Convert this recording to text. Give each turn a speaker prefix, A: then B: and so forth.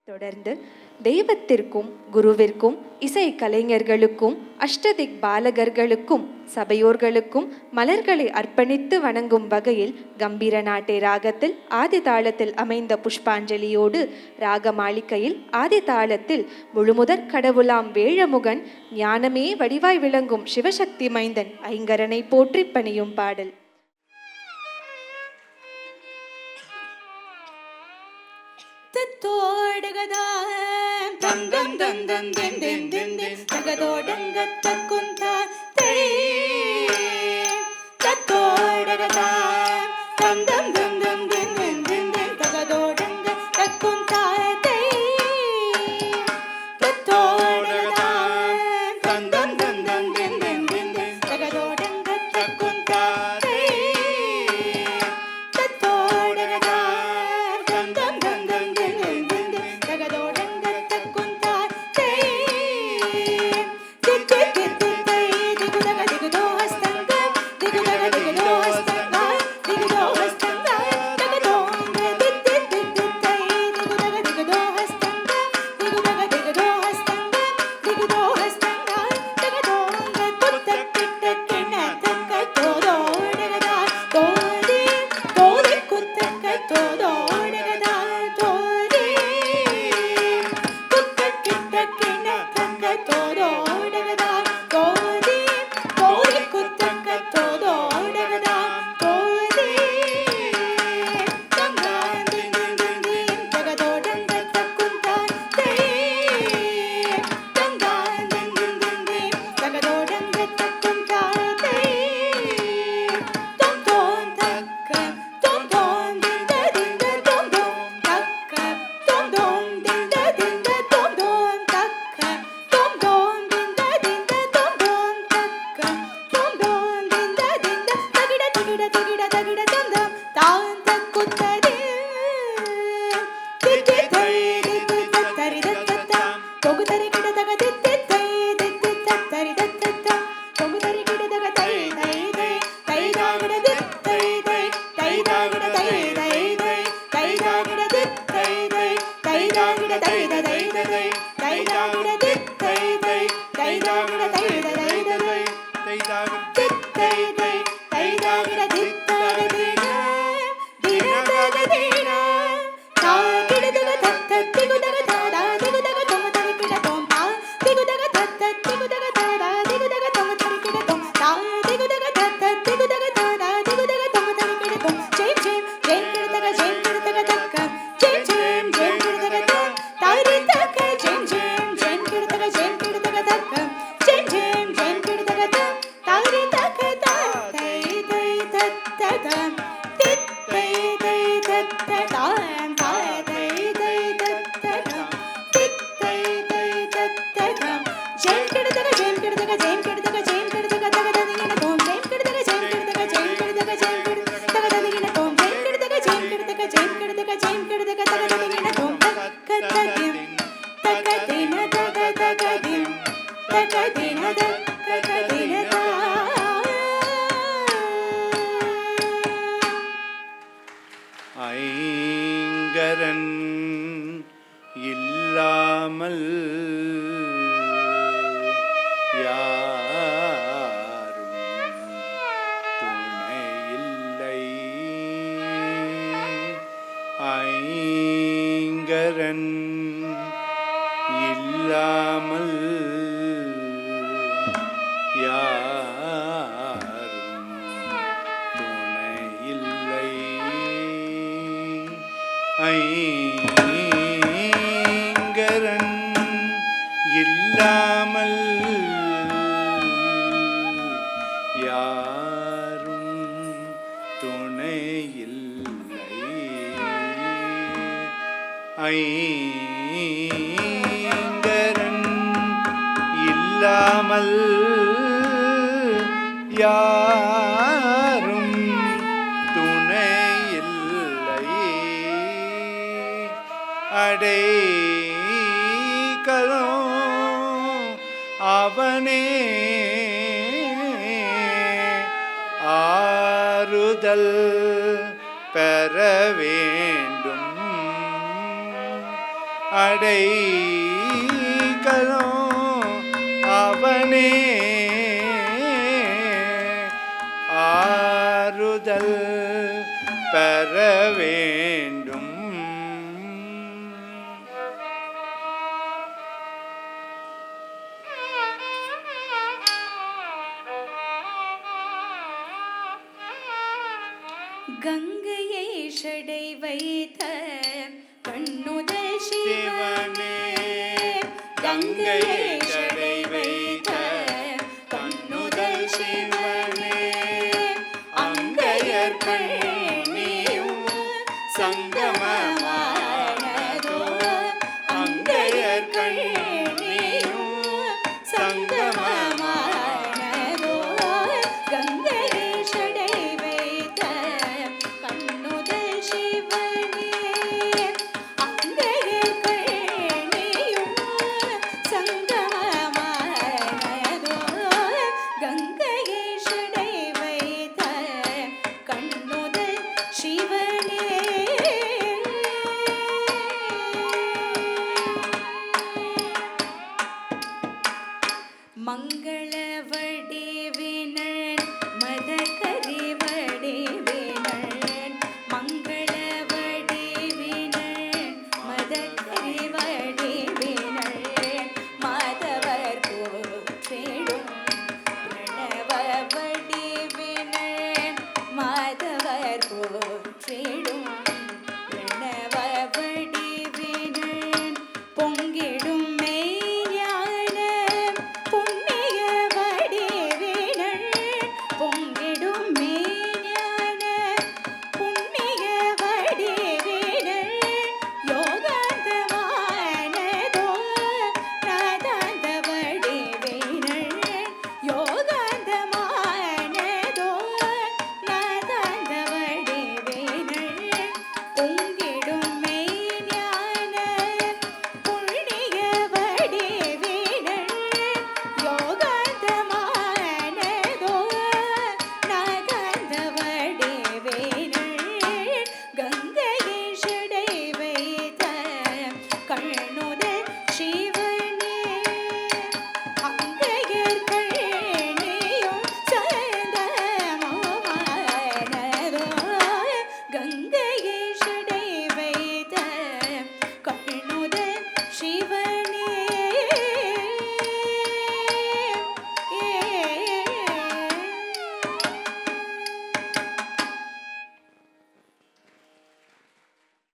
A: தொடர்ந்து தெய்வத்திற்கும் குருவிற்கும் இசை கலைஞர்களுக்கும் அஷ்டதிக் பாலகர்களுக்கும் சபையோர்களுக்கும் மலர்களை அர்ப்பணித்து வணங்கும் வகையில் கம்பீர நாட்டை ராகத்தில் ஆதி தாளத்தில் அமைந்த புஷ்பாஞ்சலியோடு ராகமாளிகையில் ஆதி தாளத்தில் முழுமுதற் கடவுளாம் வேழமுகன் ஞானமே வடிவாய் விளங்கும் சிவசக்தி மைந்தன் ஐங்கரனை போற்றி பணியும் பாடல்.
B: ஐங்கரன் இல்லாமல் யாரும் துணையில்லை. ஐங்கரன் இல்லாமல் யாரும் துணையில்லை. ஐங்கரன் இல்லாமல் யாரும் துணையில்லை. ஐங்கரன் இல்லாமல் யாரும் துணையில்லை. அடைக்கலம் அவனே, ஆறுதல் பெற வேண்டும். அடைக்கலம் அவனே ஆறுதல் பெற வேண்டும்.
C: கங்கையை ஷடை வைத்த கண்ணுதல் சிவனே,
B: கங்கையை ஷடை வைத்த கண்ணுதல் சிவனே, அங்கையர்கள் நீயும் சங்கமமானதோ, அங்கையர்கள் நீயும் சங்கமமானதோ,
C: கங்கையை ஷடை வைத்த கண்ணுதல் சிவனே, அங்கையர்கள் நீயும் சங்கமமானதோ, கங்கையை ஷடை வைத்த கண்ணுதல் சிவனே. மங்கள வடிவினன் மதகரி வடிவினன், மங்கள வடிவினன் மதகரி வடிவினன், மாதவர் போற்றிடும் பிரணவ வடிவினன், மாதவர் போற்றிடும் பிரணவ வடிவினன், பொங்கிடும் மெய்ஞான புண்ணிய வடிவினன், பொங்கிடும் மெய்ஞான புண்ணிய வடிவினன், யோகாந்தமானதோ நாதாந்த வடிவினன், யோகாந்தமானதோ நாதாந்த வடிவினன், பொங்கிடும் மெய்ஞான புண்ணிய வடிவினன், யோகாந்தமானதோ நாதாந்த வடிவினன், கங்கையை ஷடை வைத்த கண்ணுதல் சிவனே, அங்கையர்கள் நீயும் சங்கமமானதோ, கங்கையை ஷடை வைத்த கண்ணுதல் சிவனே.